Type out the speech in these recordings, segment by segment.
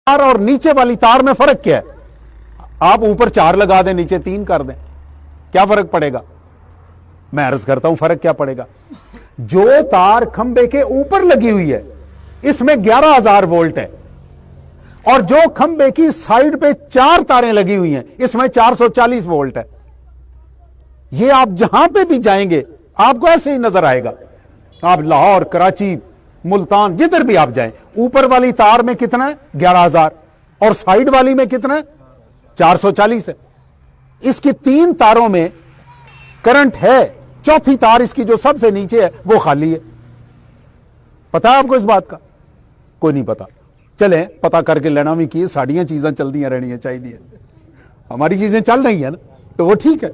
तार और नीचे वाली तार में फर्क क्या है? आप ऊपर 4 लगा दें, नीचे 3 कर दें, क्या फर्क पड़ेगा? मैं अर्ज करता हूं फर्क क्या पड़ेगा। जो तार खंबे के ऊपर लगी हुई है इसमें 11,000 वोल्ट है, और जो खंबे की साइड पे 4 तारें लगी हुई हैं इसमें 440 वोल्ट है। ये आप जहां पे भी जाएंगे आपको ऐसे ही नजर आएगा। आप लाहौर, कराची, मुल्तान, जिधर भी आप जाएं, ऊपर वाली तार में कितना है? 11,000, और साइड वाली में कितना है? 440 है। इसकी 3 तारों में करंट है, चौथी तार इसकी जो सबसे नीचे है वो खाली है। पता है आपको इस बात का? कोई नहीं पता। चले पता करके लेना भी की, साड़ियां चीजें चलती रहनी चाहिए, हमारी चीजें चल रही है ना, तो वो ठीक है।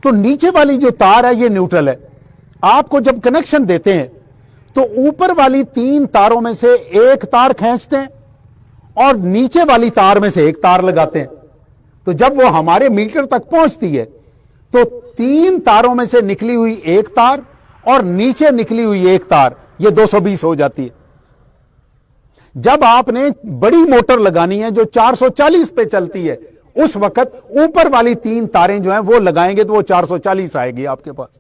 तो नीचे वाली जो तार है ये न्यूट्रल है। आपको जब कनेक्शन देते हैं तो ऊपर वाली 3 तारों में से एक तार खींचते हैं और नीचे वाली तार में से एक तार लगाते हैं। तो जब वो हमारे मीटर तक पहुंचती है तो 3 तारों में से निकली हुई एक तार और नीचे निकली हुई एक तार, ये 220 हो जाती है। जब आपने बड़ी मोटर लगानी है जो 440 पे चलती है, उस वक्त ऊपर वाली 3 तारें जो हैं वो लगाएंगे तो वो 440 आएगी आपके पास।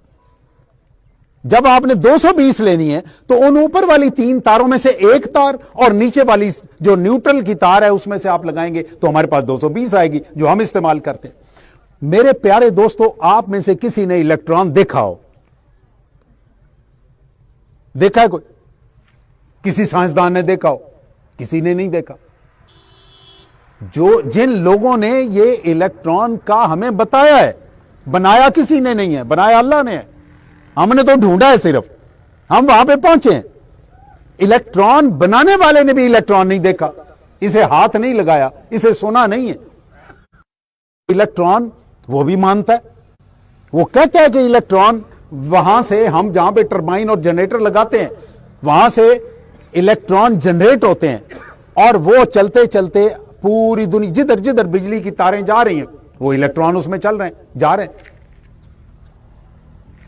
जब आपने 220 लेनी है तो उन ऊपर वाली 3 तारों में से एक तार और नीचे वाली जो न्यूट्रल की तार है उसमें से आप लगाएंगे तो हमारे पास 220 आएगी, जो हम इस्तेमाल करते हैं। मेरे प्यारे दोस्तों, आप में से किसी ने इलेक्ट्रॉन देखा हो? देखा है कोई? किसी साइंसदान ने देखा हो? किसी ने नहीं देखा। जिन लोगों ने ये इलेक्ट्रॉन का हमें बताया है, बनाया किसी ने नहीं है, बनाया अल्लाह ने है। हमने तो ढूंढा है, सिर्फ हम वहां पे पहुंचे हैं। इलेक्ट्रॉन बनाने वाले ने भी इलेक्ट्रॉन नहीं देखा, इसे हाथ नहीं लगाया, इसे सुना नहीं है। इलेक्ट्रॉन वो भी मानता है, वो कहता है कि इलेक्ट्रॉन वहां से, हम जहां पे टरबाइन और जनरेटर लगाते हैं वहां से इलेक्ट्रॉन जनरेट होते हैं और वो चलते चलते पूरी दुनिया, जिधर जिधर बिजली की तारें जा रही हैं वो इलेक्ट्रॉन उसमें चल रहे हैं, जा रहे हैं।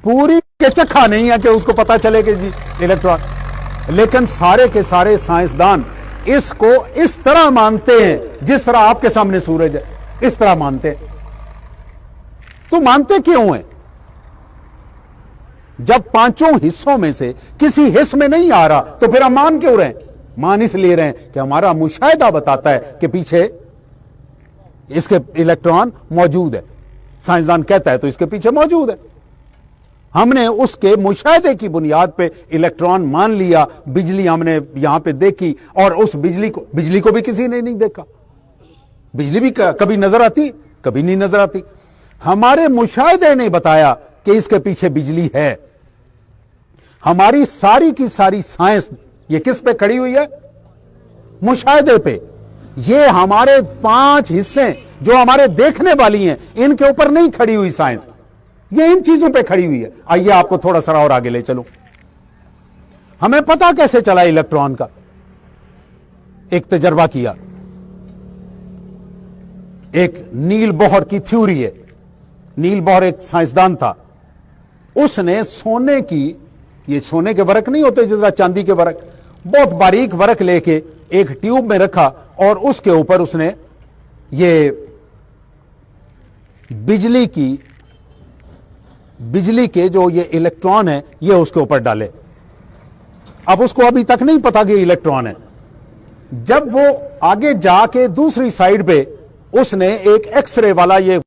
पूरी के चक्का नहीं है कि उसको पता चले कि जी इलेक्ट्रॉन। लेकिन सारे के सारे साइंसदान इसको इस तरह मानते हैं जिस तरह आपके सामने सूरज है, इस तरह मानते हैं। तो मानते क्यों हैं? जब 5 हिस्सों में से किसी हिस्से में नहीं आ रहा तो फिर हम मान क्यों रहे हैं? मान इसलिए रहे हैं कि हमारा मुशाहिदा बताता है कि पीछे इसके इलेक्ट्रॉन मौजूद है। साइंसदान कहता है तो इसके पीछे मौजूद है। हमने उसके मुशाहिदे की बुनियाद पे इलेक्ट्रॉन मान लिया, बिजली हमने यहां पे देखी, और उस बिजली को भी किसी ने नहीं देखा। बिजली भी कभी नजर आती, कभी नहीं नजर आती। हमारे मुशाहिदे ने बताया कि इसके पीछे बिजली है। हमारी सारी की सारी साइंस ये किस पे खड़ी हुई है? मुशाहिदे पे। ये हमारे 5 हिस्से जो हमारे देखने वाली हैं, इनके ऊपर नहीं खड़ी हुई साइंस, ये इन चीजों पे खड़ी हुई है। आइए आपको थोड़ा सा और आगे ले चलूं। हमें पता कैसे चला इलेक्ट्रॉन का? एक तजर्बा किया। एक नील बोहर की थ्योरी है। नील बोहर एक साइंसदान था। उसने सोने की, ये सोने के वर्क नहीं होते जिस तरह चांदी के वर्क, बहुत बारीक वर्क लेके एक ट्यूब में रखा और उसके ऊपर उसने ये बिजली के जो ये इलेक्ट्रॉन है ये उसके ऊपर डाले। अब उसको अभी तक नहीं पता कि इलेक्ट्रॉन है। जब वो आगे जाके दूसरी साइड पे उसने एक एक्सरे वाला ये